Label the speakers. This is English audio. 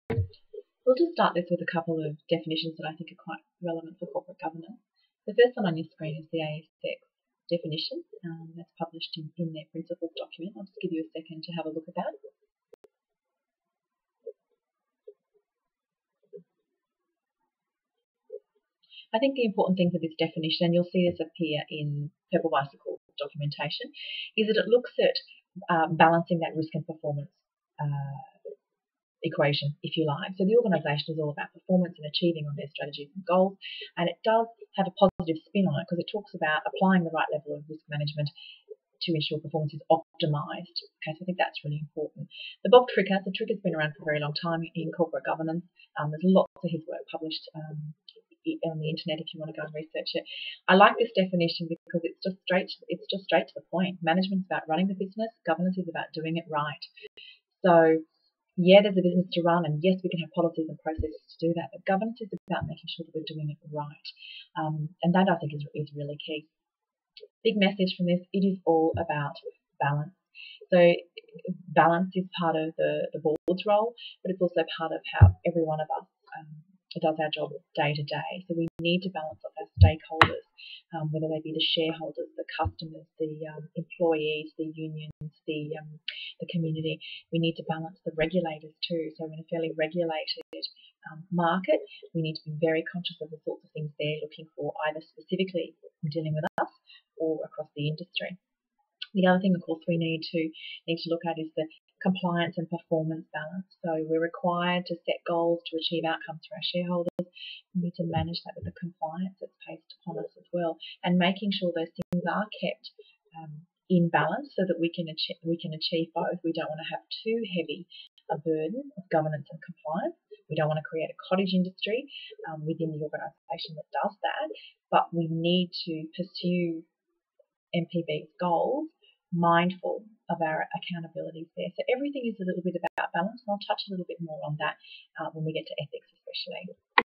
Speaker 1: We'll just start this with a couple of definitions that I think are quite relevant for corporate governance. The first one on your screen is the ASX definition that's published in their principles document. I'll just give you a second to have a look at that. I think the important thing for this definition, and you'll see this appear in Purple Bicycle documentation, is that it looks at balancing that risk and performance equation, if you like. So the organisation is all about performance and achieving on their strategies and goals, and it does have a positive spin on it because it talks about applying the right level of risk management to ensure performance is optimised. Okay, so I think that's really important. The Bob Tricker, so Tricker's been around for a very long time in corporate governance. There's lots of his work published on the internet if you want to go and research it. I like this definition because it's just straight to the point. Management's about running the business, governance is about doing it right. So yeah, there's a business to run, and yes, we can have policies and processes to do that, but governance is about making sure that we're doing it right. And that, I think, is really key. Big message from this, it is all about balance. So balance is part of the board's role, but it's also part of how every one of us does our job day to day. So we need to balance up our stakeholders, whether they be the shareholders, the customers, the employees, the unions, the community. We need to balance the regulators too. So in a fairly regulated market, we need to be very conscious of the sorts of things they're looking for, either specifically dealing with us or across the industry. The other thing, of course, we need to look at is the compliance and performance balance. So we're required to set goals to achieve outcomes for our shareholders. We need to manage that with the compliance that's placed upon us as well, and making sure those things are kept in balance so that we can achieve both. We don't want to have too heavy a burden of governance and compliance. We don't want to create a cottage industry within the organisation that does that, but we need to pursue MPB's goals mindful of our accountabilities there. So everything is a little bit about balance, and I'll touch a little bit more on that when we get to ethics especially.